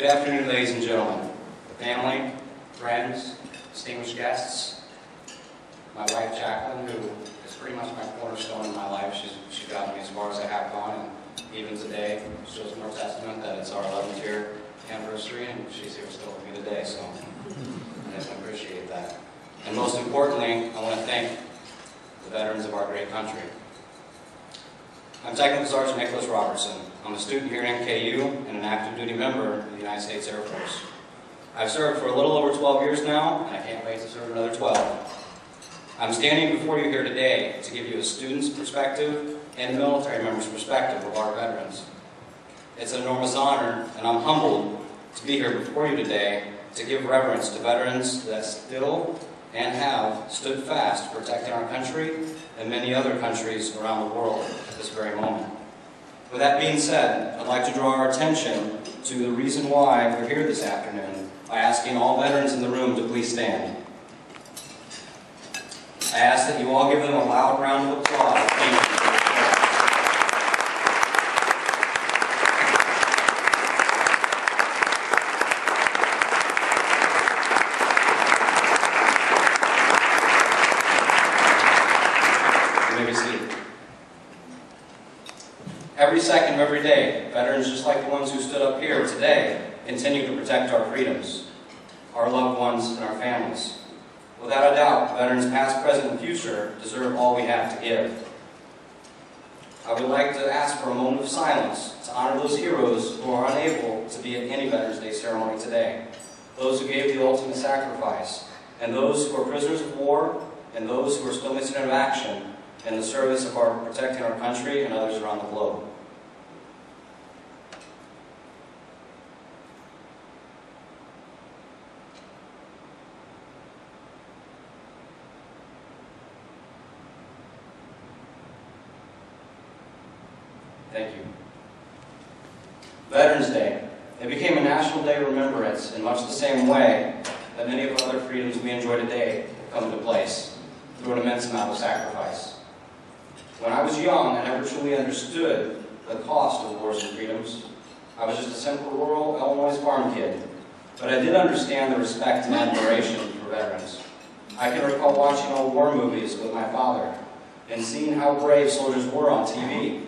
Good afternoon, ladies and gentlemen, family, friends, distinguished guests. My wife, Jacqueline, who is pretty much my cornerstone in my life. She's gotten me as far as I have gone, and even today shows more testament that it's our 11th year anniversary, and she's here still with me today, so I definitely appreciate that. And most importantly, I want to thank the veterans of our great country. I'm TSgt Nicholas Robertson. I'm a student here at NKU and an active duty member of the United States Air Force. I've served for a little over 12 years now, and I can't wait to serve another 12. I'm standing before you here today to give you a student's perspective and a military member's perspective of our veterans. It's an enormous honor, and I'm humbled to be here before you today to give reverence to veterans that still and have stood fast protecting our country and many other countries around the world at this very moment. With that being said, I'd like to draw our attention to the reason why we're here this afternoon by asking all veterans in the room to please stand. I ask that you all give them a loud round of applause. Thank you. Every second of every day, veterans just like the ones who stood up here today continue to protect our freedoms, our loved ones, and our families. Without a doubt, veterans past, present, and future deserve all we have to give. I would like to ask for a moment of silence to honor those heroes who are unable to be at any Veterans Day ceremony today, those who gave the ultimate sacrifice, and those who are prisoners of war, and those who are still missing in action in the service of protecting our country and others around the globe. Thank you. Veterans Day. It became a national day of remembrance in much the same way that many of the other freedoms we enjoy today have come into place through an immense amount of sacrifice. When I was young, I never truly understood the cost of wars and freedoms. I was just a simple rural Illinois farm kid, but I did understand the respect and admiration for veterans. I can recall watching old war movies with my father and seeing how brave soldiers were on TV.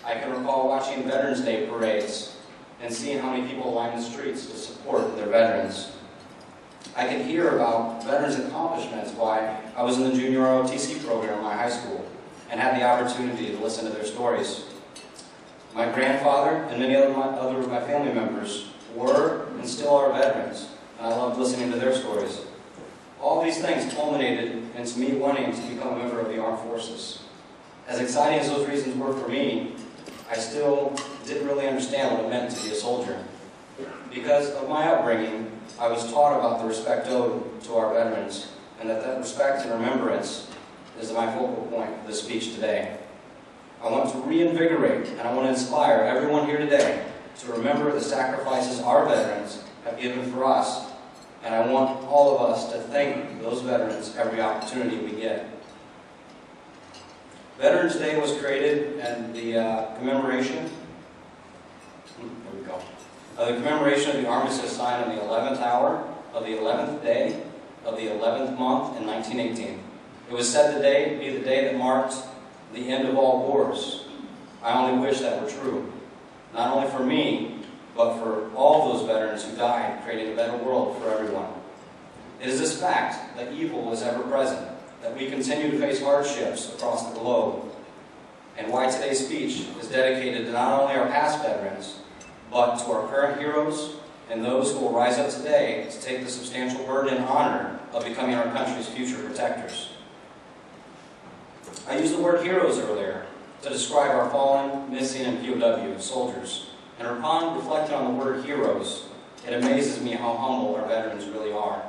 I can recall watching Veterans Day parades and seeing how many people lined the streets to support their veterans. I could hear about veterans' accomplishments while I was in the junior ROTC program in my high school and had the opportunity to listen to their stories. My grandfather and many other of my family members were and still are veterans, and I loved listening to their stories. All these things culminated into me wanting to become a member of the armed forces. As exciting as those reasons were for me, I still didn't really understand what it meant to be a soldier. Because of my upbringing, I was taught about the respect owed to our veterans, and that respect and remembrance is my focal point of this speech today. I want to reinvigorate and I want to inspire everyone here today to remember the sacrifices our veterans have given for us, and I want all of us to thank those veterans every opportunity we get. Veterans Day was created and the commemoration of the armistice signed on the 11th hour of the 11th day of the 11th month in 1918. It was said today to be the day that marked the end of all wars. I only wish that were true, not only for me, but for all those veterans who died creating a better world for everyone. It is this fact that evil is ever present, that we continue to face hardships across the globe, and why today's speech is dedicated to not only our past veterans, but to our current heroes and those who will rise up today to take the substantial burden and honor of becoming our country's future protectors. I used the word heroes earlier to describe our fallen, missing, and POW soldiers, and upon reflecting on the word heroes, it amazes me how humble our veterans really are.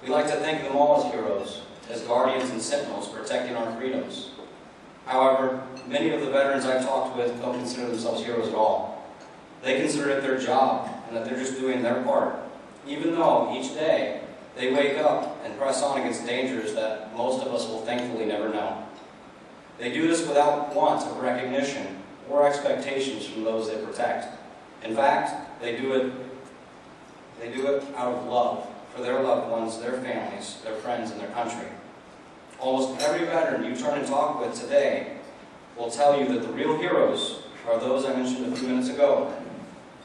We like to think of them all as heroes, as guardians and sentinels protecting our freedoms. However, many of the veterans I've talked with don't consider themselves heroes at all. They consider it their job and that they're just doing their part, even though each day they wake up and press on against dangers that most of us will thankfully never know. They do this without want of recognition or expectations from those they protect. In fact, they do it They do it out of love for their loved ones, their families, their friends, and their country. Almost every veteran you turn and talk with today will tell you that the real heroes are those I mentioned a few minutes ago,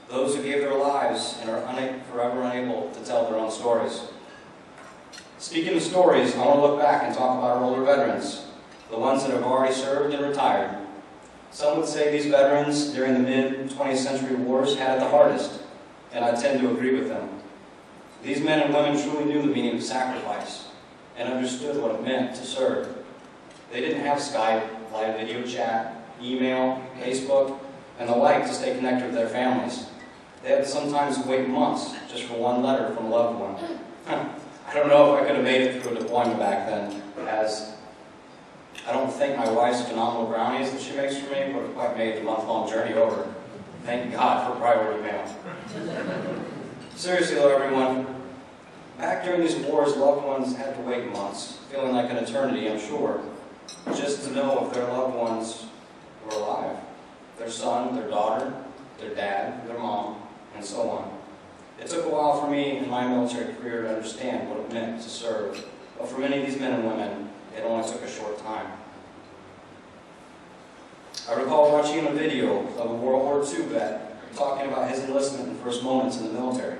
those who gave their lives and are forever unable to tell their own stories. Speaking of stories, I want to look back and talk about our older veterans, the ones that have already served and retired. Some would say these veterans during the mid-20th century wars had it the hardest, and I tend to agree with them. These men and women truly knew the meaning of sacrifice and understood what it meant to serve. They didn't have Skype, live video chat, email, Facebook, and the like to stay connected with their families. They had to sometimes wait months just for one letter from a loved one. I don't know if I could have made it through a deployment back then, as I don't think my wife's phenomenal brownies that she makes for me would have quite made the month-long journey over. Thank God for priority mail. Seriously though, everyone, back during these wars, loved ones had to wait months, feeling like an eternity, I'm sure, just to know if their loved ones were alive. Their son, their daughter, their dad, their mom, and so on. It took a while for me in my military career to understand what it meant to serve, but for many of these men and women, it only took a short time. I recall watching a video of a World War II vet talking about his enlistment and first moments in the military.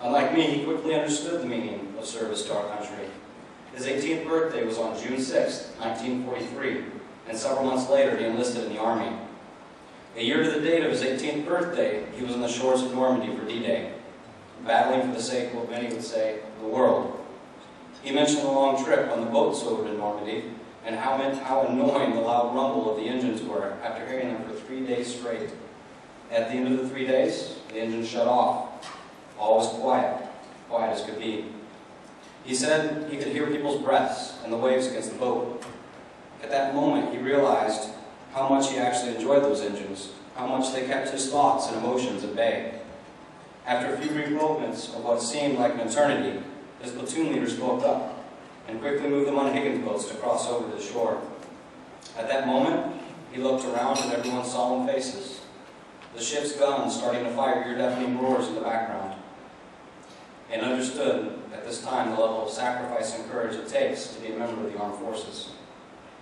Unlike me, he quickly understood the meaning of service to our country. His 18th birthday was on June 6, 1943, and several months later he enlisted in the Army. A year to the date of his 18th birthday, he was on the shores of Normandy for D-Day, battling for the sake of what many would say, the world. He mentioned the long trip on the boats over to Normandy and how annoying the loud rumble of the engines were after hearing them for 3 days straight. At the end of the 3 days, the engines shut off. All was quiet, quiet as could be. He said he could hear people's breaths and the waves against the boat. At that moment, he realized how much he actually enjoyed those engines, how much they kept his thoughts and emotions at bay. After a few brief moments of what seemed like an eternity, his platoon leader spoke up and quickly moved them on Higgins boats to cross over to the shore. At that moment, he looked around at everyone's solemn faces, the ship's guns starting to fire ear-deafening roars in the background, and understood at this time the level of sacrifice and courage it takes to be a member of the armed forces.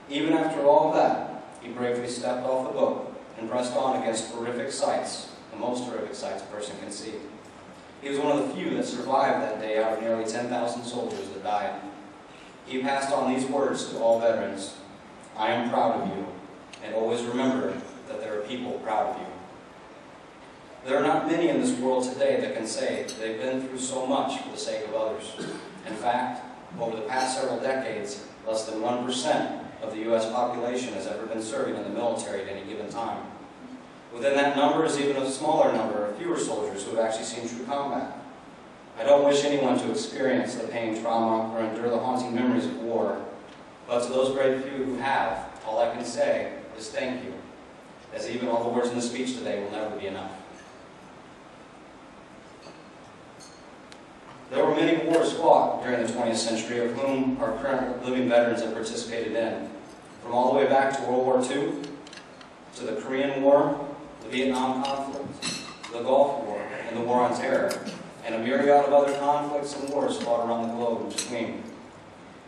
Even after all of that, he bravely stepped off the boat and pressed on against horrific sights, the most horrific sights a person can see. He was one of the few that survived that day out of nearly 10,000 soldiers that died. He passed on these words to all veterans: I am proud of you, and always remember that there are people proud of you. There are not many in this world today that can say they've been through so much for the sake of others. In fact, over the past several decades, less than 1% of the U.S. population has ever been serving in the military at any given time. Within that number is even a smaller number of fewer soldiers who have actually seen true combat. I don't wish anyone to experience the pain, trauma, or endure the haunting memories of war, but to those brave few who have, all I can say is thank you, as even all the words in the speech today will never be enough. There were many wars fought during the 20th century, of whom our current living veterans have participated in. From all the way back to World War II, to the Korean War, the Vietnam conflict, the Gulf War, and the War on Terror, and a myriad of other conflicts and wars fought around the globe in between.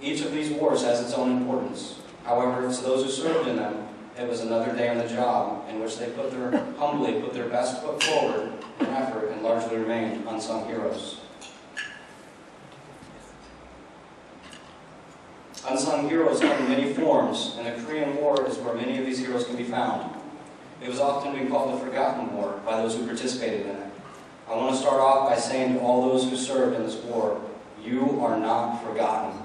Each of these wars has its own importance. However, to those who served in them, it was another day on the job in which they humbly put their best foot forward in effort and largely remained unsung heroes. Unsung heroes come in many forms, and the Korean War is where many of these heroes can be found. It was often been called the Forgotten War by those who participated in it. I want to start off by saying to all those who served in this war, you are not forgotten.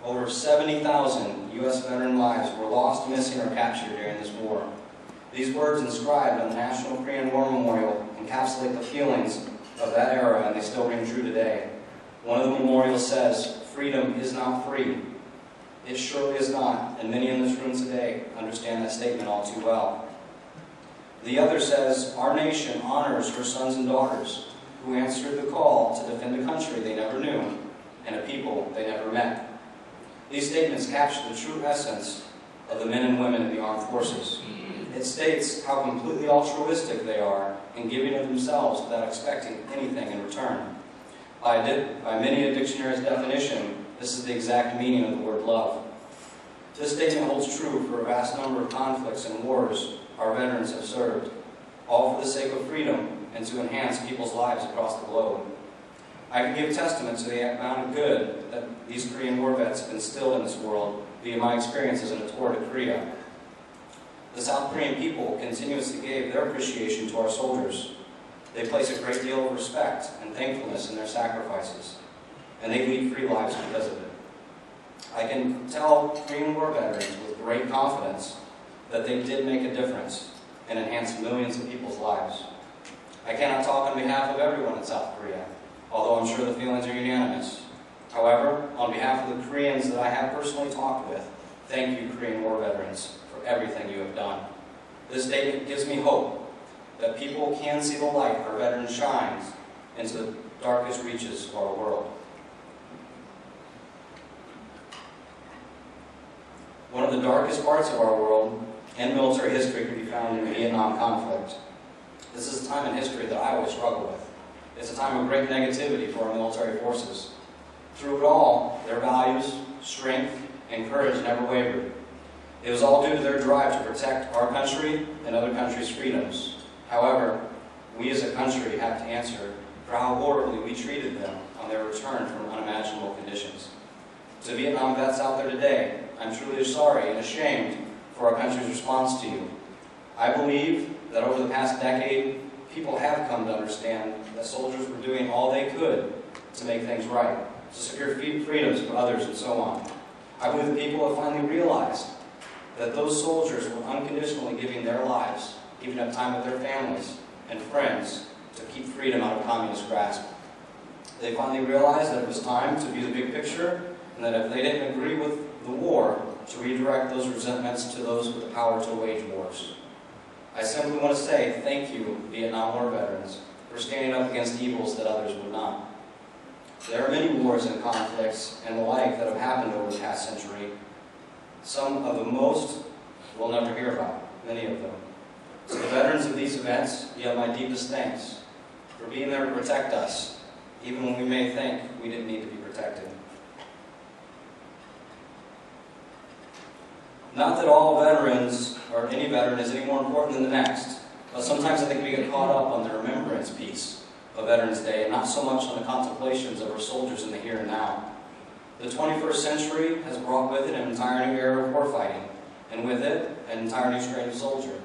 Over 70,000 U.S. veteran lives were lost, missing, or captured during this war. These words inscribed on the National Korean War Memorial encapsulate the feelings of that era, and they still ring true today. One of the memorials says, freedom is not free. It surely is not, and many in this room today understand that statement all too well. The other says, our nation honors her sons and daughters who answered the call to defend a country they never knew and a people they never met. These statements capture the true essence of the men and women in the armed forces. It states how completely altruistic they are in giving of themselves without expecting anything in return. By many a dictionary's definition, this is the exact meaning of the word love. This statement holds true for a vast number of conflicts and wars our veterans have served, all for the sake of freedom and to enhance people's lives across the globe. I can give testament to the amount of good that these Korean war vets have instilled in this world via my experiences in a tour to Korea. The South Korean people continuously gave their appreciation to our soldiers. They place a great deal of respect and thankfulness in their sacrifices, and they lead free lives because of it. I can tell Korean War veterans with great confidence that they did make a difference and enhanced millions of people's lives. I cannot talk on behalf of everyone in South Korea, although I'm sure the feelings are unanimous. However, on behalf of the Koreans that I have personally talked with, thank you, Korean War veterans, for everything you have done. This statement gives me hope that people can see the light our veterans shines into the darkest reaches of our world. One of the darkest parts of our world and military history can be found in the Vietnam conflict. This is a time in history that I always struggle with. It's a time of great negativity for our military forces. Through it all, their values, strength, and courage never wavered. It was all due to their drive to protect our country and other countries' freedoms. However, we as a country have to answer for how horribly we treated them on their return from unimaginable conditions. To Vietnam vets out there today, I'm truly sorry and ashamed for our country's response to you. I believe that over the past decade, people have come to understand that soldiers were doing all they could to make things right, to secure freedoms for others and so on. I believe that people have finally realized that those soldiers were unconditionally giving their lives, giving up time with their families and friends to keep freedom out of communist grasp. They finally realized that it was time to view the big picture, and that if they didn't agree with the war, to redirect those resentments to those with the power to wage wars. I simply want to say thank you, Vietnam War veterans, for standing up against evils that others would not. There are many wars and conflicts and the like that have happened over the past century. Some of the most we'll never hear about, many of them. To the veterans of these events, you have my deepest thanks for being there to protect us, even when we may think we didn't need to be protected. Not that all veterans, or any veteran, is any more important than the next, but sometimes I think we get caught up on the remembrance piece of Veterans Day, and not so much on the contemplations of our soldiers in the here and now. The 21st century has brought with it an entire new era of warfighting, and with it, an entire new strain of soldier.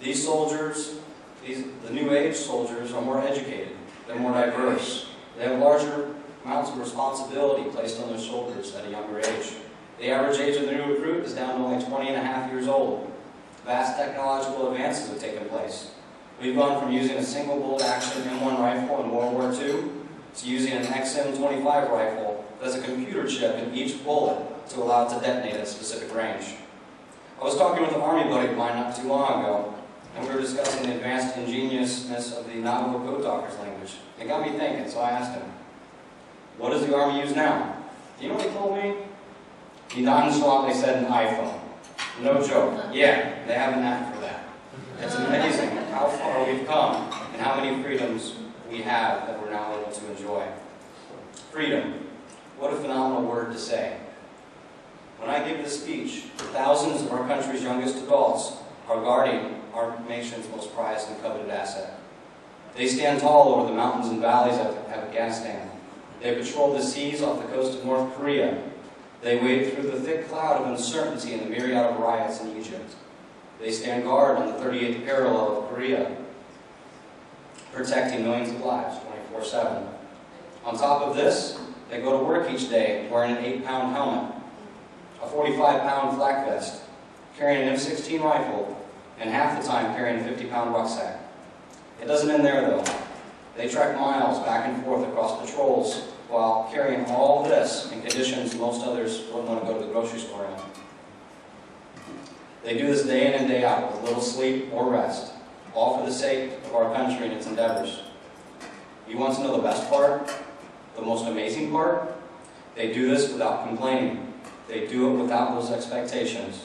These soldiers, the new age soldiers, are more educated, they're more diverse, they have larger amounts of responsibility placed on their shoulders at a younger age. The average age of the new recruit is down to only 20 and a half years old. Vast technological advances have taken place. We've gone from using a single bolt action M1 rifle in World War II to using an XM25 rifle that has a computer chip in each bullet to allow it to detonate at a specific range. I was talking with an Army buddy of mine not too long ago, and we were discussing the advanced ingeniousness of the Navajo code talker's language. It got me thinking, so I asked him, what does the Army use now? Do you know what he told me? He nonchalantly said an iPhone. No joke. Yeah, they have an app for that. It's amazing how far we've come and how many freedoms we have that we're now able to enjoy. Freedom. What a phenomenal word to say. When I give this speech, thousands of our country's youngest adults are guarding our nation's most prized and coveted asset. They stand tall over the mountains and valleys of Afghanistan. They patrol the seas off the coast of North Korea. They wade through the thick cloud of uncertainty and the myriad of riots in Egypt. They stand guard on the 38th parallel of Korea, protecting millions of lives 24/7. On top of this, they go to work each day wearing an 8-pound helmet, a 45-pound flak vest, carrying an M16 rifle, and half the time carrying a 50-pound rucksack. It doesn't end there, though. They trek miles back and forth across patrols while carrying all this in conditions most others wouldn't want to go to the grocery store in. They do this day in and day out with little sleep or rest, all for the sake of our country and its endeavors. You want to know the best part? The most amazing part? They do this without complaining. They do it without those expectations.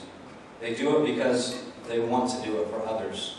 They do it because They want to do it for others.